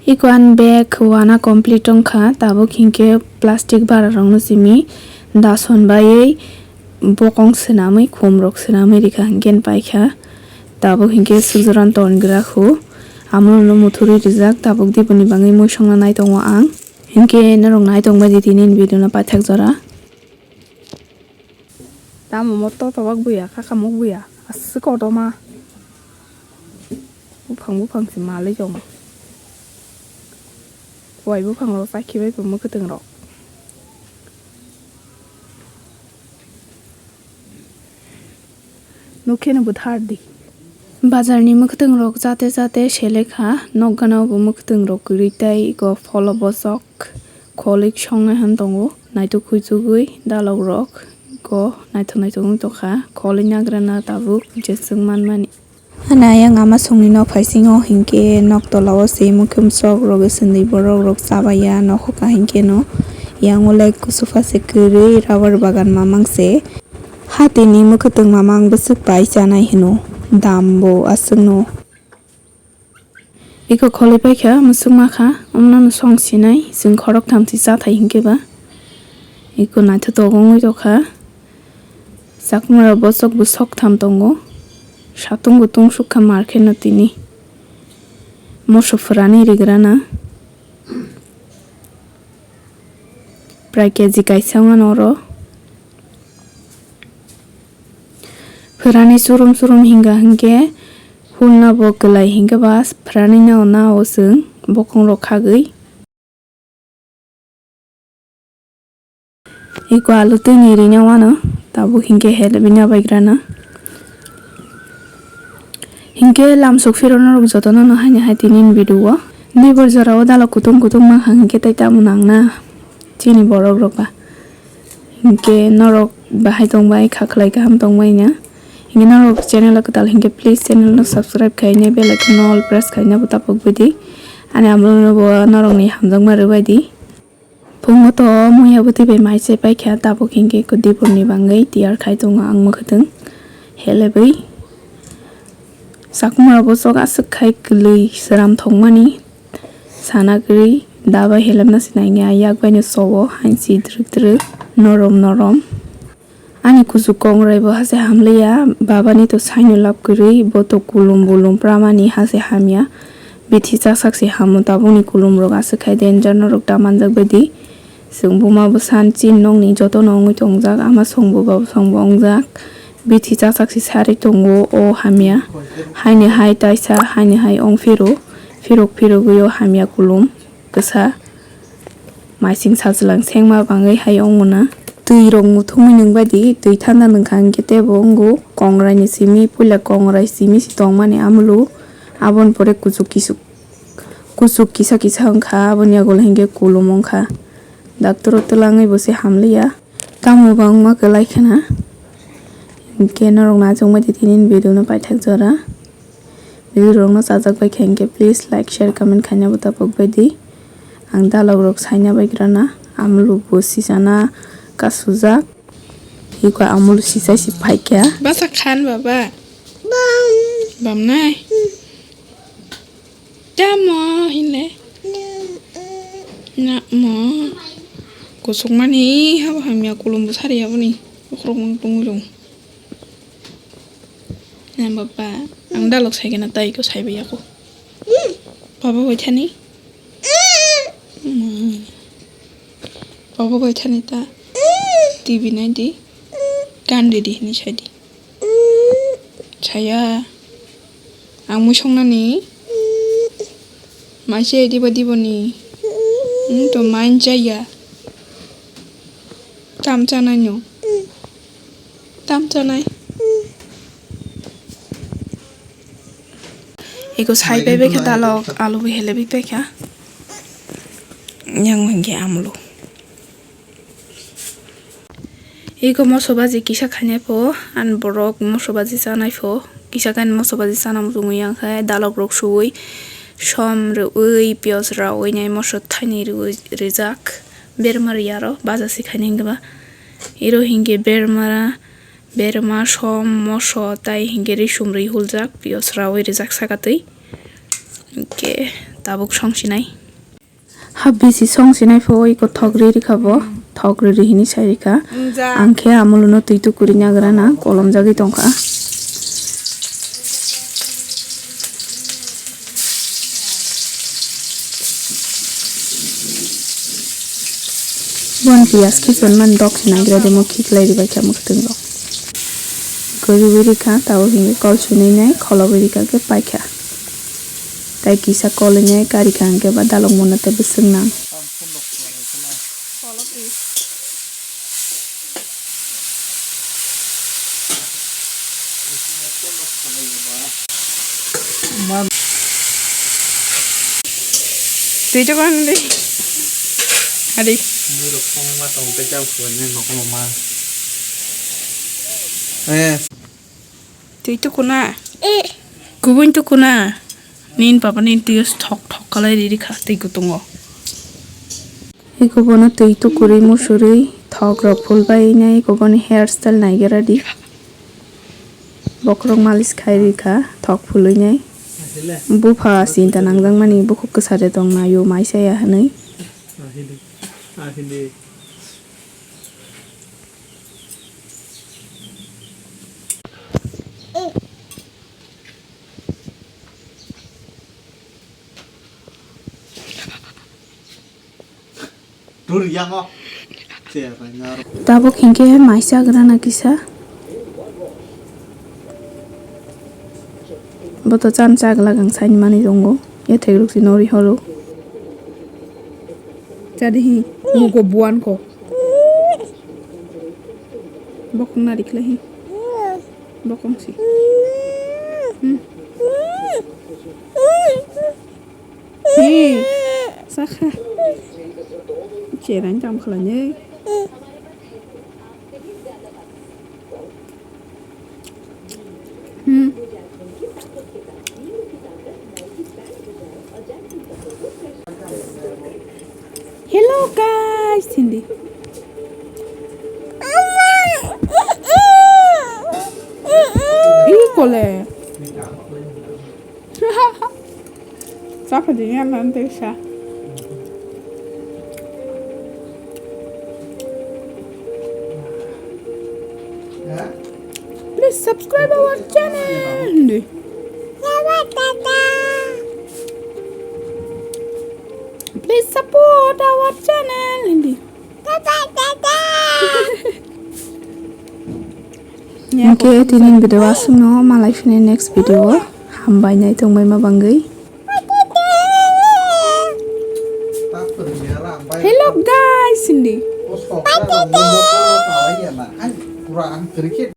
Ikuan bag wana complete tongkha tabuk hingke plastic bara rongno simi dason bai bokong senamui khumrok senamui rika hingken paikha tabuk hingke sujuran tongra khu amulno muthuri rijak tabuk diboni bangai muisongna nai tongo ang hingke narong nai tongba di tini video na paithak jora tamo motto tawak buya kakamuk buya asiko doma bufang si malai jong Wai bufang lo sakhi bai bu mukuteng rok nukhene buthar di bazar ni mukuteng rok jate selekha nokgana bu mukuteng rok ritai go follow bosok kolik songnai han tongo naito khuijugui dalok rok go naito tokha kolik nagrana tabu jesung manmani Anayang ama songni nok phaisingo hingke nok tolao se mukhum sok rog sendai borok rok sabaya nok ka hingke no yang olai kusufa se kuri rabar bagan mamang se hatini mukhuteng mamang besuk pai janai hino dambo asungno iko kholi paikha musung makha omna song sinai jung khorok thamsi sa thai hingke ba iko naitho togongoi tokha sakmara bosok busok tham tongo Satung gutung suka marke no tini moso frani rigrana prai keji kaisang noro frani surum hingga hingke hulna bo kelai hingga bas frani na osung bokong rokhagui iko alu tini rinya wana tabu hingke helbina baigrana Hingke lam sok firona rok jotono no hanya hatinin video dibor jorao dalok kutung ma hingke tai tamunang na Tini borok rok ba hingke norok bahai tongbai khaklai gaham tongbai na hingke norok channel katal hingke please channel no subscribe khaine bell icon all press khaina butapok budi ani amlo bo norok ni hamjang maru baidi pungmo to muya buti be maise paikha tapok hingke ko dibor ni bangai tiar khai tonga ang mukhutung helebai Sakmara bosok asuk khai klui seram thongmani sanagri daba helamna sinainya yak baino sobo hansi druk norom ani kusu kongrai bo hase hamleya babani to saino lap kuri boto kulum bulum pramani hase hamya bithi saksi hamu tabuni kulum rok asuk khai danger norok tamanjak bedi sungbuma bo sanchin nongni joto nongoi tongjak ama songbo ba songbo ongjak Bithi saksi sari tongo o hamya haini hai taisa haini hai ong firok guyo hamya kulum gesa maising sajlang sengma bangai hai ongona tui rong muthumui nung badi tui thanda nungkhang kete bongo kongrai ni simi pula kongrai simi sitongmani amulu abon pore kusuk kisa ongkha abon yagol hingge kulum ongkha doctor tulangai bose hamliya kamu bangma kelai khana Hingke norong na jongba di tinin video no paithak jora video rong no sajak bai khainke please like share comment khaina butapok baidi ang dalok rok saina baigrana amulu bosi sana kasujak iko amulu sisai si phaikya basa khan baba bam nai damo hile na mo kusuk mani haba hamya kulum busari abuni ukrok mang pungulung Nan bapa ang dalok sai kena tai ko sai bai ako Papa goi thani Papa goi thani ta TV nai di kan di ni sai di Saya ang musong na ni Maise di boni to main jaya tam chanai nyo tam chanai Iko sai bebe kata dalok alu bi hele bi peka yang hingge amlo Iko mosobaji kisa khane po an borok mosobaji sanai po kisa kan mosobaji sanam jungu yang khai dalok rok suwi som re ui pios ra ui nyai moso thani rizak bermar yaro baza sikhane ngba iro hingge berma som moso tai hingge ri sumri huljak pios ra ui rizak sakatui ke tabuk songsinai habisi songsinai fo iko thogri rikhabo thogri hini sairika angkhe amuluno tuitu kuri nagrana kolom jagi tongka bon pias kison man dok sinagra demo khiklai ribai khamuk tunglo gori wirika tawo hingi kol sunai nai kholo wirika ke paikha tai kisa kol nai kari kangke ba dalok monate beseng nang tui cho con đi đi mua được không mà tổng cái trao cuốn nên nó không mà ê tui cho con à kubun cho con à nin papa nin tui thok thok kalai di kha tui ko tongo e ko bono tui to kuri musuri thok ro phul bai nai ko boni hair style nai gera di bokrong malis khai ri kha thok phului nai bu pha sin ta nangjang mani bu khuk sare dong na yo mai sa ya hanai hindi Dur yang kok. Siapa ngaruh? Tabok hingke mai sa grana kisa boto chan chak lagang sain mani jongo ye thegruk sinori holo jadi hi mugo buan ko bokong na dikla hi bokong si hi sakha che đánh trong khla nhé Hello guys, Cindy. Icole. Chắc là chị ăn ăn tiêu sao? Please subscribe our channel. Please support our channel. Okay, tinin video asung no malai fini next video. Hambai nai tong mai ma bangai. Hello guys, Cindy.